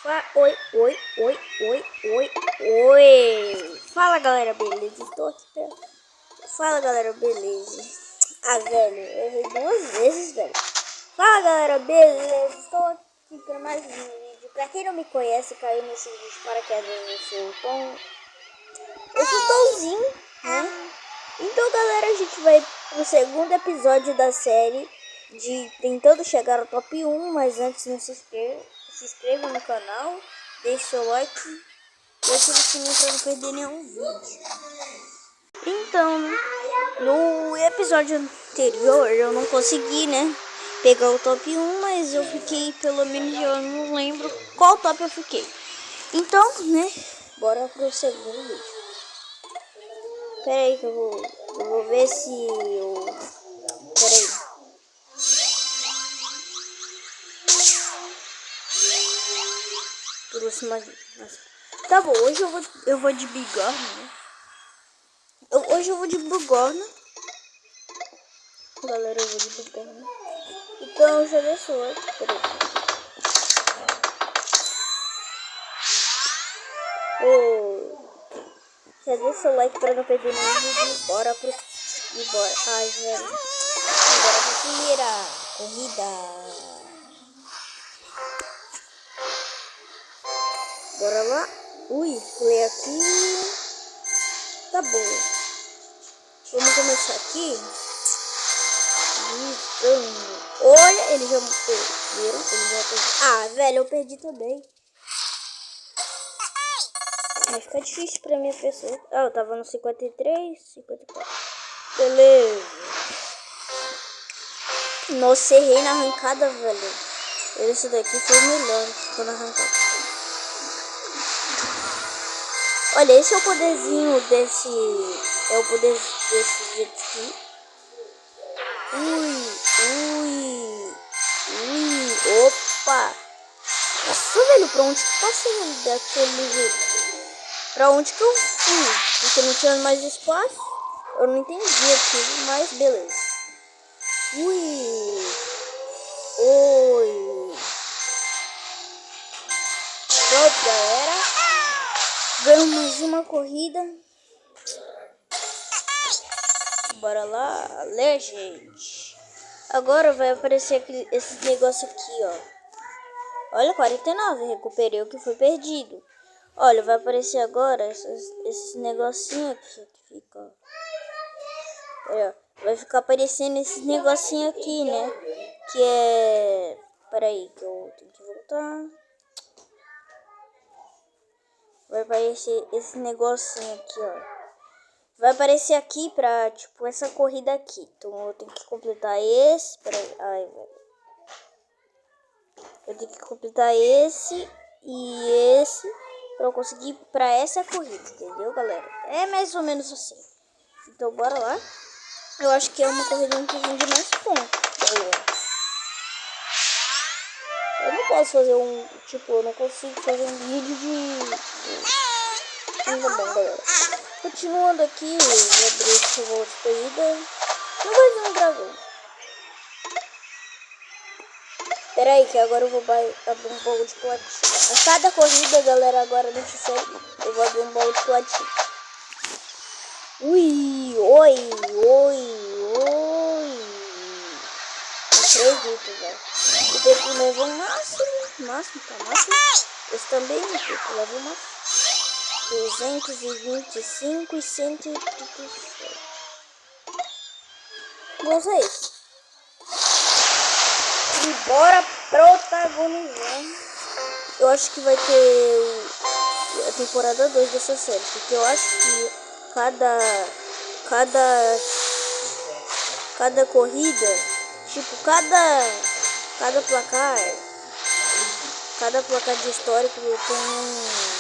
Oi, oi, oi, oi, oi, oi. Fala, galera, beleza? Estou aqui pra... Fala, galera, beleza? Ah, velho, eu errei 2 vezes, velho. Fala, galera, beleza? Estou aqui para mais um vídeo. Pra quem não me conhece, caiu nesse vídeo paraquedas, eu sou o Tom. Eu sou o Tomzinho, né? Então, galera, a gente vai pro segundo episódio da série de tentando chegar ao top 1, mas antes não se inscreva no canal, deixe seu like e ative o sininho para não perder nenhum vídeo. Então, no episódio anterior eu não consegui, né, pegar o top 1, mas eu fiquei, pelo menos eu não lembro qual top eu fiquei. Então, né, bora pro segundo vídeo. Pera aí que eu vou ver se eu... Pera aí. Trouxe mais... Tá bom, hoje eu vou de bigorna, né? Hoje eu vou de bigorna. Galera, eu vou de bigorna. Então eu já deixo o like. Pera aí. Já deixa o like pra não perder nenhum vídeo. Bora pro... E bora. Ai, velho. Bora pra primeira corrida. Bora lá. Ui, pulei aqui. Tá bom. Vamos começar aqui. Olha, ele já viram? Ele já perdi. Ah, velho, eu perdi também. Vai ficar difícil pra minha pessoa. Ah, eu tava no 53, 54. Beleza. Nossa, errei na arrancada, velho. Esse daqui foi o melhor quando arrancada. Olha, esse é o poderzinho desse... É o poder desse jet ski. Opa. Nossa, velho, pra onde que eu passei daquele jeito? Pra onde que eu fui? Porque não tinha mais espaço. Eu não entendi aquilo, mas beleza. Oi. Pronto, galera. Ganhamos mais uma corrida. Bora lá, Legend. Agora vai aparecer esse negócio aqui, ó. Olha, 49, recuperei o que foi perdido. Olha, vai aparecer agora esses negocinho aqui que fica, ó. Olha, vai ficar aparecendo esses negocinho aqui, né? Que é... Peraí, que eu tenho que voltar. Vai aparecer esse negocinho aqui, ó. Vai aparecer aqui pra, tipo, essa corrida aqui. Então eu tenho que completar esse. Peraí. Ai, velho. Eu tenho que completar esse e esse pra eu conseguir ir pra essa corrida, entendeu, galera? É mais ou menos assim. Então bora lá. Eu acho que é uma corrida que rende mais pontos, galera. Eu não posso fazer um... Tipo, eu não consigo fazer um vídeo de... Tá bom, galera. Continuando aqui, vou abrir esse revólver de corrida. Não vai vir um dragão. Pera aí, que agora eu vou abrir um baú de platina. A cada corrida, galera, agora deixa eu sair. Eu vou abrir um baú de platina. Oi. Não acredito, velho. O Pepe levou o máximo. Esse também, o Pepe levou o máximo. 225 e 136. Vamos a isso. E bora protagonizar. Eu acho que vai ter a temporada 2 dessa série. Porque eu acho que cada corrida, tipo, cada placar de histórico tem um...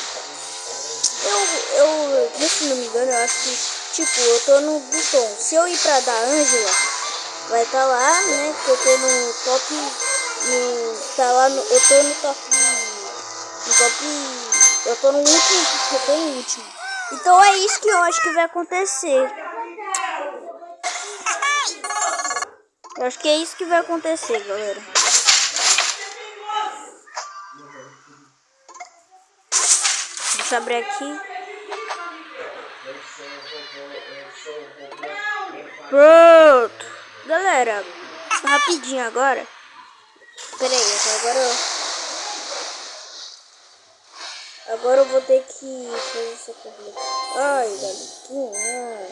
se não me engano, eu acho que, tipo, eu tô no botão. Se eu ir pra da Ângela, vai estar lá, né? Que eu tô no top. Eu tô no top. Eu tô no último, porque eu tô em último. Então é isso que eu acho que vai acontecer. Eu acho que é isso que vai acontecer, galera. Deixa eu abrir aqui. Pronto. Galera, rapidinho agora. Pera aí, agora eu vou ter que fazer essa corrida. Ai, galera.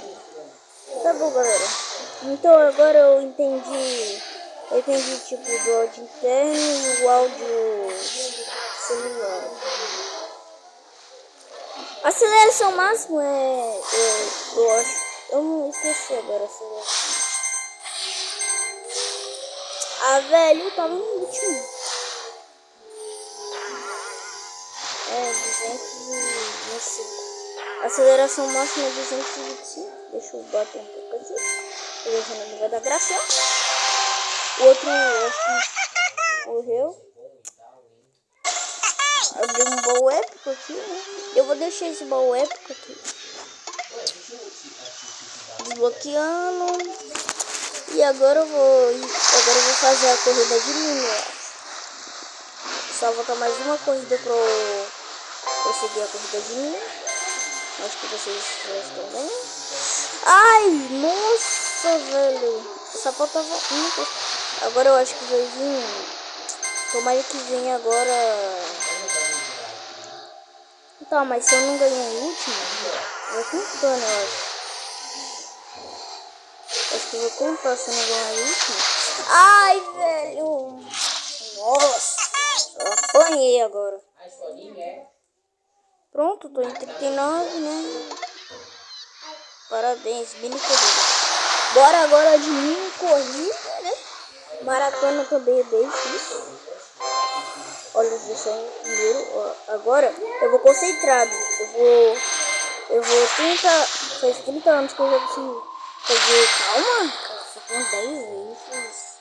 Tá bom, galera. Então agora eu entendi. Eu entendi tipo do áudio interno e o áudio celular. A aceleração máxima eu acho. Eu não esqueci agora a aceleração. Ah, velho, tava no último. É 225. Aceleração máxima é 225. Deixa eu bater um pouco aqui. Deixa não vai dar graça. O outro, acho que morreu. Abri um baú épico aqui, né? Eu vou deixar esse baú épico aqui. Desbloqueando. E agora eu vou fazer a corrida de mim, eu acho. Só falta mais uma corrida pra eu conseguir a corrida de mim. Acho que vocês já estão vendo. Ai, nossa, velho. Só faltava uma coisa. Agora eu acho que vai vir. Tomara que venha agora. Tá, mas se eu não ganhar o último, vai contando, eu acho. Acho que eu vou contar se eu não ganhar o último. Ai, velho. Nossa. Eu apanhei agora. Pronto, tô em 39, né? Parabéns, mini corrida. Bora agora de mini corrida, né? Maratona também é bem difícil. Olha, deixa eu ir primeiro. Agora eu vou concentrado. Eu vou 30. Faz 30 anos que eu já consigo fazer. Calma, só tem 10 vezes.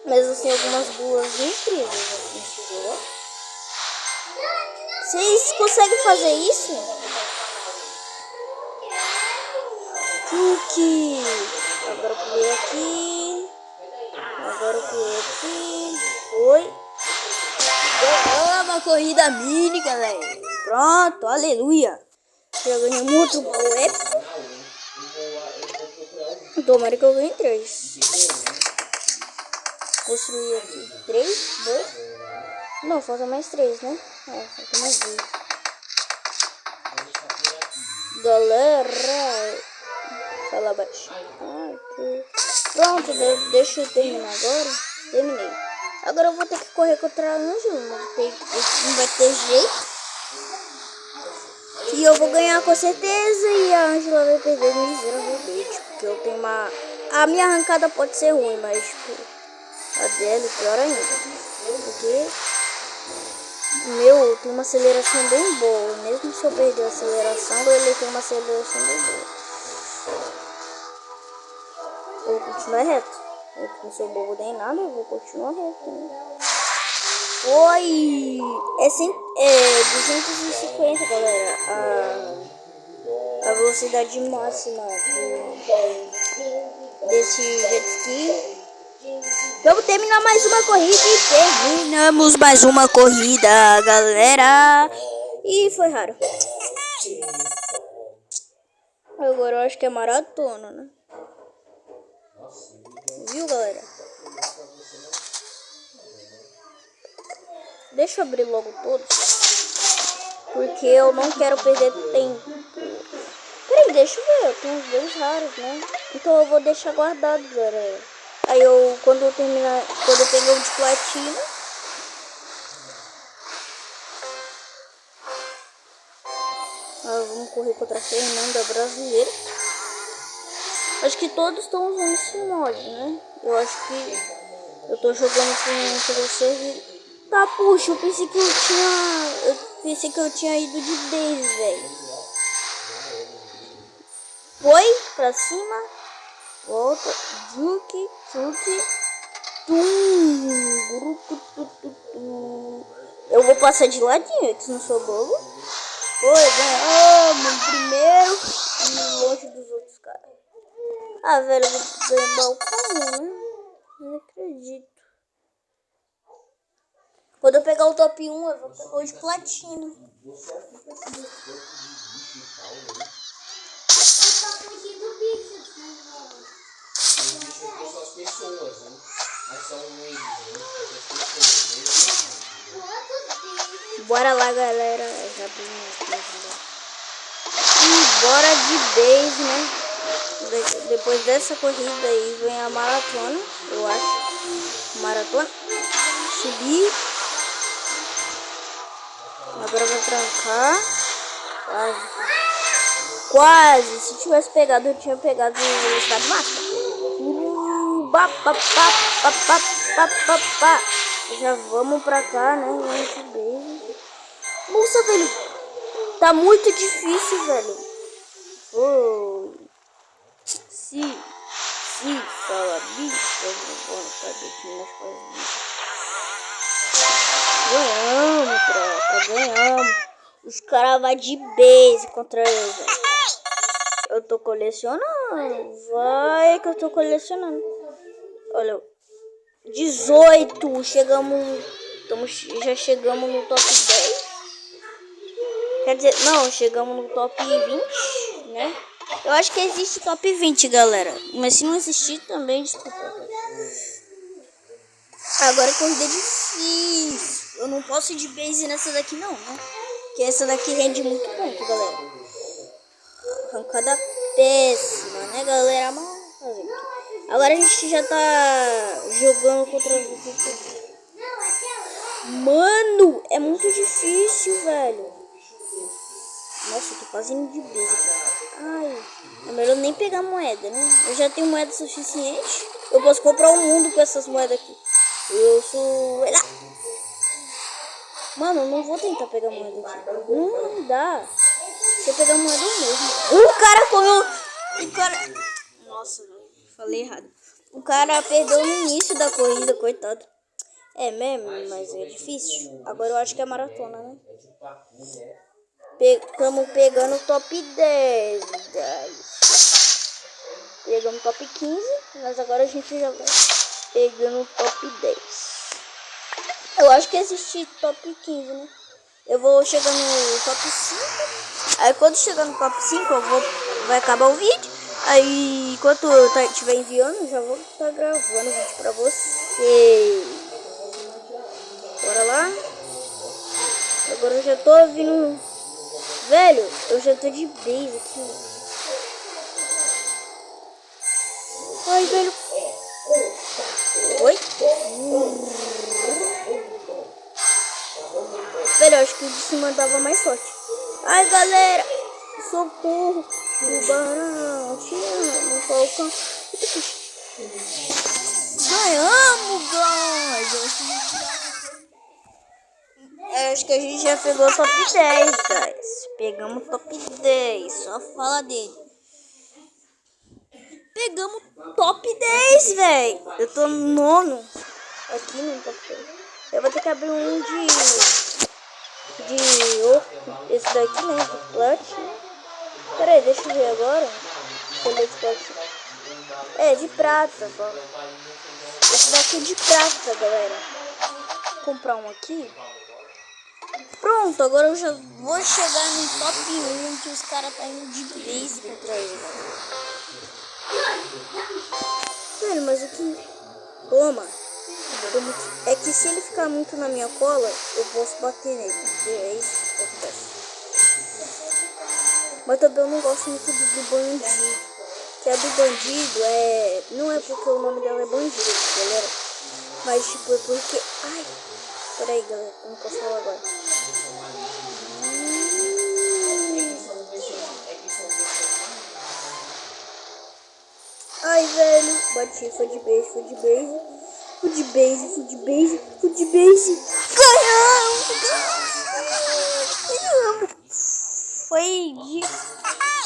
Mas assim, algumas boas incríveis aqui, chegou. Vocês conseguem fazer isso? Tuque. Agora eu pulei aqui. Foi. Uma corrida mini, galera. Pronto, aleluia. Já ganhei muito baú épico. Tomara que eu ganhe 3. Construir aqui 3, 2. Não, falta mais 3, né? Falta mais 2. Galera, fala baixo. Pronto, deixa eu terminar agora. Terminei. Agora eu vou ter que correr contra a Ângela. Não vai ter jeito. E eu vou ganhar com certeza. E a Ângela vai perder miseravelmente. Porque eu tenho uma... A minha arrancada pode ser ruim, mas tipo, a dela é pior ainda. Porque meu tem uma aceleração bem boa. Mesmo se eu perder a aceleração, ele tem uma aceleração bem boa. Eu vou continuar reto. Eu não sou bobo nem nada, eu vou continuar reto. Né? Foi! É 250, galera. A velocidade máxima desse jet ski. Vamos terminar mais uma corrida e terminamos mais uma corrida, galera. E foi raro. Agora eu acho que é maratona, né? Viu, galera? Deixa eu abrir logo todos. Porque eu não quero perder tempo. Peraí, deixa eu ver. Eu tenho uns bem raros, né? Então eu vou deixar guardado, galera. Aí quando eu pegar o de platina. Vamos correr contra a Fernanda brasileira. Acho que todos estão usando esse mod, né? Eu acho que eu tô jogando com vocês. Tá, puxa, eu pensei que eu tinha ido de 10, velho. Foi pra cima. Volta. Juque. Eu vou passar de ladinho, que não sou bobo. Foi, ganhamos primeiro. E longe dos outros caras. Ah, velho, eu vou ganhar balcão, né? Não acredito. Quando eu pegar o top 1, eu vou pegar o de platina. Bora lá, galera. E bora de base, né? Depois dessa corrida aí vem a maratona, eu acho. Maratona. Subir. Agora vai trancar. Quase. Se tivesse pegado, eu tinha pegado em velocidade máxima. Já vamos pra cá, né? Nossa, velho. Tá muito difícil, velho. Oh. Se fala bicho, eu vou ganhamos, tropa, ganhamos. Os caras vão de base contra eu, velho. Eu tô colecionando. Vai que eu tô colecionando. Olha, 18. Já chegamos no top 10. Quer dizer, não, chegamos no top 20, né? Eu acho que existe top 20, galera. Mas se não existir também, desculpa. Agora corrida é difícil. Eu não posso ir de base nessa daqui não, né? Porque essa daqui rende muito ponto, galera. Arrancada péssima, né, galera? Mas agora a gente já tá jogando contra os... Mano, é muito difícil, velho. Nossa, eu tô quase indo de base. Ai, é melhor nem pegar moeda, né? Eu já tenho moeda suficiente. Eu posso comprar o mundo com essas moedas aqui. Eu sou... Mano, eu não vou tentar pegar moeda aqui. Não dá. Se eu pegar moeda eu mesmo. O cara correu... O cara... Nossa, falei errado. O cara perdeu no início da corrida, coitado. É mesmo, mas é difícil. Agora eu acho que é maratona, né? Estamos pegando top 10. Pegamos top 15, mas agora a gente já vai pegando top 10. Eu acho que existe top 15, né? Eu vou chegar no top 5. Aí quando chegar no top 5, vai acabar o vídeo. Aí enquanto eu estiver enviando, eu já vou estar gravando o vídeo pra vocês. Bora lá. Agora eu já tô vindo. Velho, eu já tô de base aqui. Ai, velho. Oi? Velho, eu acho que o de cima dava mais sorte. Ai, galera. Socorro. Tubarão. Te amo, falcão. Ganhamos, guys. Acho que a gente já pegou o top 10, guys. Pegamos o top 10. Só fala dele. Pegamos top 10, velho. Eu tô nono. Aqui no top 10. Eu vou ter que abrir um esse daqui, né? De plat. Pera aí, deixa eu ver agora. É, de prata, ó. Esse daqui é de prata, galera. Vou comprar um aqui. Pronto, agora eu já vou chegar no top 1, que os caras tá indo de base contra ele. Velho, mas aqui... Toma. É que se ele ficar muito na minha cola, eu posso bater nele. É isso que acontece. Mas também eu não gosto muito do bandido. Que a do bandido é... Não é porque o nome dela é bandido, galera. Mas tipo, é porque... Ai... Peraí, galera, eu não posso falar agora. Ai, velho. Bati, foi de base. Ganhamos! Foi de...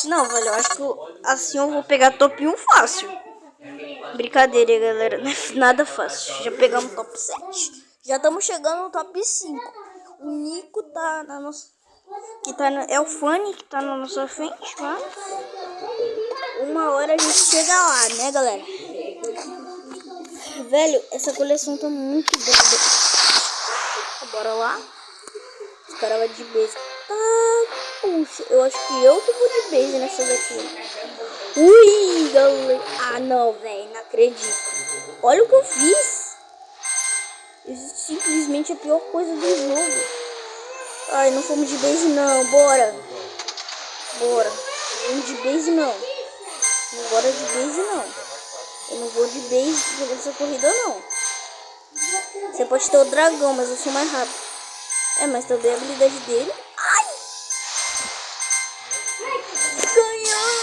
Não, velho, eu acho que assim eu vou pegar top 1 fácil. Brincadeira, galera. Não é nada fácil. Já pegamos top 7. Já estamos chegando no top 5. O Nico tá na nossa... É o Fanny que tá na nossa frente, tá? Uma hora a gente chega lá, né, galera? Velho, essa coleção tá muito boa. Bora lá. Os caras vão de base. Ah, puxa. Eu acho que eu que vou de base nessa daqui. Ui, galera. Ah, não, velho. Não acredito. Olha o que eu fiz. Isso simplesmente é a pior coisa do jogo. Ai, não fomos de base, não. Bora. Bora. Não vamos de base, não. Não bora de base, não. Eu não vou de base nessa corrida, não. Você pode ter o dragão, mas eu sou mais rápido. É, mas também a habilidade dele. Ai! Ganhou!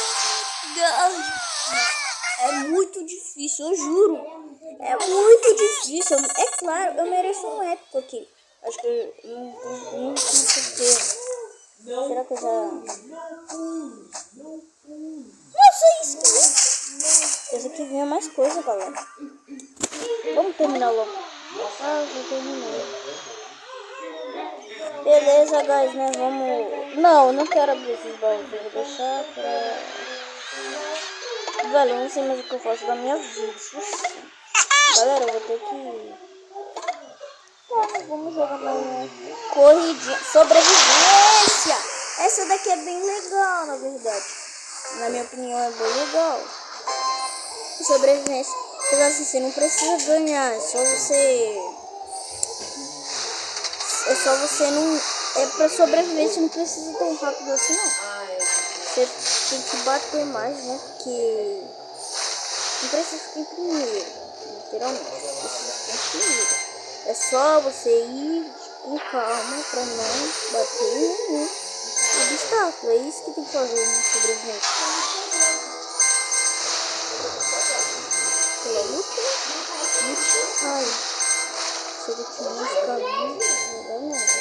É muito difícil, eu juro. É muito difícil. É claro, eu mereço um épico aqui. Acho que eu não tenho certeza. Será que eu já... Nossa, isso aqui. Esse aqui vinha mais coisa, galera. Vamos terminar logo. Ah, já terminei. Beleza, guys, né? Vamos... Não quero abrir esses baús. Eu vou deixar pra... Velho, eu não sei mais o que eu faço da minha vida. Galera, eu vou ter que... Vamos jogar mais corridinha. Sobrevivência! Essa daqui é bem legal, na verdade. Na minha opinião, é bem legal. Sobrevivência. Mas assim, você não precisa ganhar. É só você não... É pra sobreviver, você não precisa tão rápido assim, não. Você tem que bater mais, né? Porque... Não precisa ficar em primeiro. Literalmente. Precisa ficar em primeiro. É só você ir com calma pra não bater no obstáculo. É isso que tem que fazer na sobrevivência. Pela luta. Ai. Se ele tiver uns caminhos, não dá nada.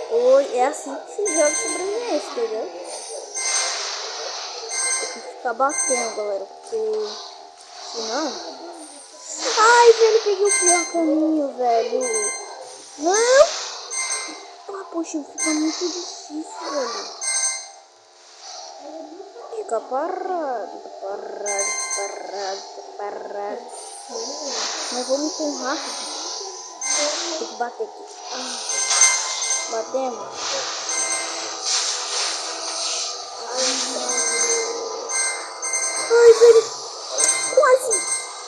Oi, é assim que se joga sobrevivência, entendeu? Tem que ficar batendo, galera, porque senão... Ai, velho, peguei o pior caminho, velho. Não! Ah, poxa, fica muito difícil, velho. Fica parado. Mas vamos com rápido. Tem que bater aqui. Batemos. Ai, velho.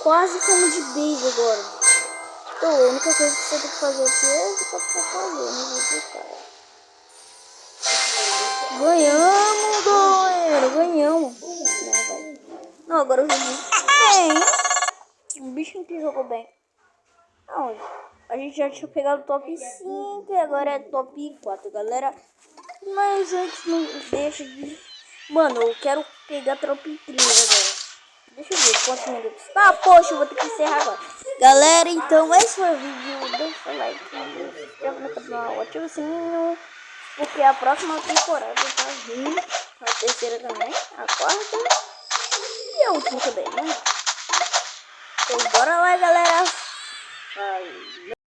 Quase fomos de base agora. Então, a única coisa que você tem que fazer aqui é ficar fazendo, cara. Ganhamos, galera. Ganhamos. Não, agora eu joguei bem. Um bichinho que jogou bem. Não, a gente já tinha pegado o top 5 e agora é top 4, galera. Mas antes não deixa de... Mano, eu quero pegar top 3 agora. Deixa eu ver quantos minutos. Tá, poxa, eu vou ter que encerrar agora. Galera, então esse foi o vídeo. Deixa o like, se inscreva no canal, ativa o sininho. Porque a próxima temporada tá vindo. A terceira também, a quarta e a última também, né? Então bora lá, galera.